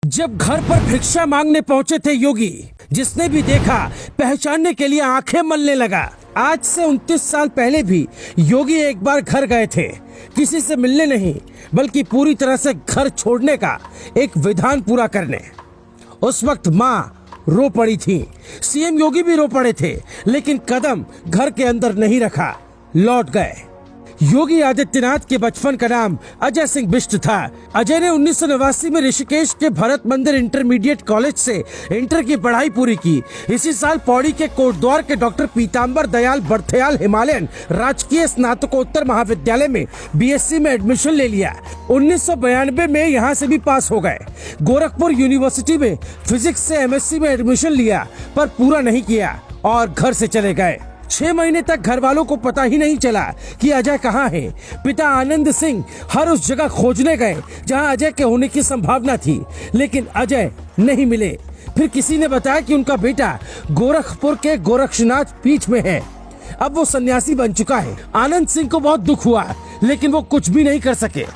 जब घर पर भिक्षा मांगने पहुंचे थे योगी, जिसने भी देखा पहचानने के लिए आंखें मलने लगा। आज से 29 साल पहले भी योगी एक बार घर गए थे, किसी से मिलने नहीं बल्कि पूरी तरह से घर छोड़ने का एक विधान पूरा करने। उस वक्त माँ रो पड़ी थी, सीएम योगी भी रो पड़े थे, लेकिन कदम घर के अंदर नहीं रखा, लौट गए। योगी आदित्यनाथ के बचपन का नाम अजय सिंह बिष्ट था। अजय ने 1989 में ऋषिकेश के भरत मंदिर इंटरमीडिएट कॉलेज से इंटर की पढ़ाई पूरी की। इसी साल पौड़ी के कोटद्वार के डॉक्टर पीताम्बर दयाल बर्थयाल हिमालयन राजकीय स्नातकोत्तर महाविद्यालय में बीएससी में एडमिशन ले लिया। 1992 में यहाँ से भी पास हो गए। गोरखपुर यूनिवर्सिटी में फिजिक्स से एमएससी में एडमिशन लिया, पर पूरा नहीं किया और घर से चले गए। 6 महीने तक घर वालों को पता ही नहीं चला कि अजय कहाँ है। पिता आनंद सिंह हर उस जगह खोजने गए जहाँ अजय के होने की संभावना थी, लेकिन अजय नहीं मिले। फिर किसी ने बताया कि उनका बेटा गोरखपुर के गोरक्षनाथ पीठ में है। अब वो सन्यासी बन चुका है। आनंद सिंह को बहुत दुख हुआ, लेकिन वो कुछ भी नहीं कर सके।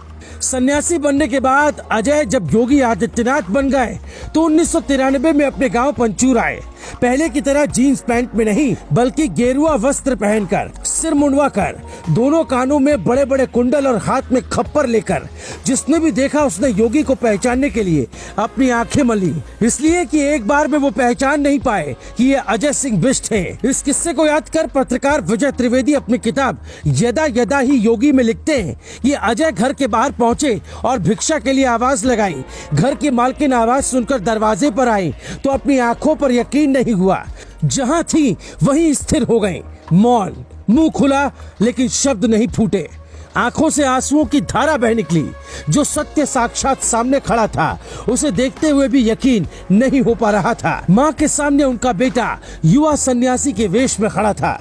सन्यासी बनने के बाद अजय जब योगी आदित्यनाथ बन गए तो 1993 में अपने गांव पंचूर आए। पहले की तरह जीन्स पैंट में नहीं, बल्कि गेरुआ वस्त्र पहनकर, सिर मुंडवा कर, दोनों कानों में बड़े बड़े कुंडल और हाथ में खप्पर लेकर। जिसने भी देखा उसने योगी को पहचानने के लिए अपनी आंखें मली, इसलिए कि एक बार में वो पहचान नहीं पाए कि ये अजय सिंह बिष्ट हैं। इस किस्से को याद कर पत्रकार विजय त्रिवेदी अपनी किताब यदा यदा ही योगी में लिखते हैं कि अजय घर के बाहर पहुंचे और भिक्षा के लिए आवाज लगाई। घर की मालकिन आवाज सुनकर दरवाजे पर आई तो अपनी आंखों पर यकीन नहीं हुआ। जहां थी वहीं स्थिर हो गई, मौन, मुंह खुला लेकिन शब्द नहीं फूटे। आंखों से आंसुओं की धारा बह निकली। जो सत्य साक्षात सामने खड़ा था, उसे देखते हुए भी यकीन नहीं हो पा रहा था। माँ के सामने उनका बेटा युवा सन्यासी के वेश में खड़ा था।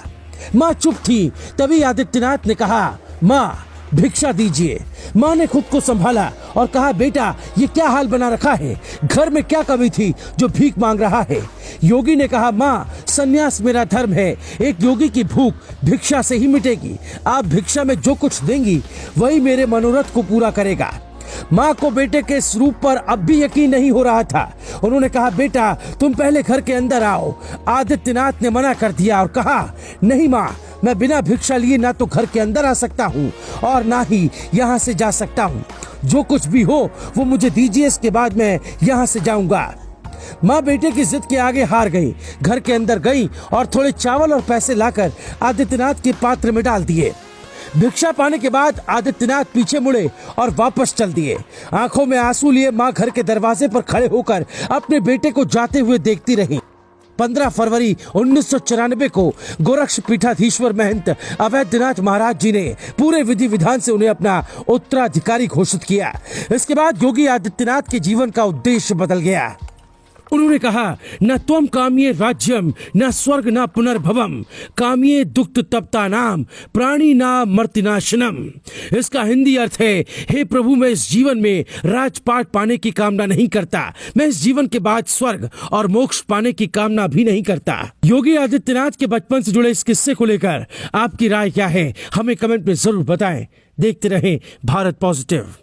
माँ चुप थी। तभी आदित्यनाथ ने कहा, माँ भिक्षा दीजिए। माँ ने खुद को संभाला और कहा, बेटा ये क्या हाल बना रखा है, घर में क्या कमी थी जो भीख मांग रहा है। योगी ने कहा, माँ सन्यास मेरा धर्म है, एक योगी की भूख भिक्षा से ही मिटेगी। आप भिक्षा में जो कुछ देंगी वही मेरे मनोरथ को पूरा करेगा। माँ को बेटे के इस रूप पर अब भी यकीन नहीं हो रहा था। उन्होंने कहा, बेटा तुम पहले घर के अंदर आओ। आदित्यनाथ ने मना कर दिया और कहा, नहीं माँ, मैं बिना भिक्षा लिए ना तो घर के अंदर आ सकता हूँ और ना ही यहाँ से जा सकता हूँ। जो कुछ भी हो वो मुझे दीजिए, इसके बाद मैं यहाँ से जाऊंगा। माँ बेटे की जिद के आगे हार गई। घर के अंदर गई और थोड़े चावल और पैसे लाकर आदित्यनाथ के पात्र में डाल दिए। भिक्षा पाने के बाद आदित्यनाथ पीछे मुड़े और वापस चल दिए। आंखों में आंसू लिए माँ घर के दरवाजे पर खड़े होकर अपने बेटे को जाते हुए देखती रही। 15 फरवरी 1994 को गोरक्ष पीठाधीश्वर महंत अवैधनाथ महाराज जी ने पूरे विधि विधान से उन्हें अपना उत्तराधिकारी घोषित किया। इसके बाद योगी आदित्यनाथ के जीवन का उद्देश्य बदल गया। उन्होंने कहा, न त्वम काम्ये राज्यम न स्वर्ग न पुनर्भवम काम्ये दुक्त तप्ता नाम प्राणी ना मर्तिनाशनम। इसका हिंदी अर्थ है, हे प्रभु मैं इस जीवन में राजपाट पाने की कामना नहीं करता, मैं इस जीवन के बाद स्वर्ग और मोक्ष पाने की कामना भी नहीं करता। योगी आदित्यनाथ के बचपन से जुड़े इस किस्से को लेकर आपकी राय क्या है, हमें कमेंट में जरूर बताएं। देखते रहें भारत पॉजिटिव।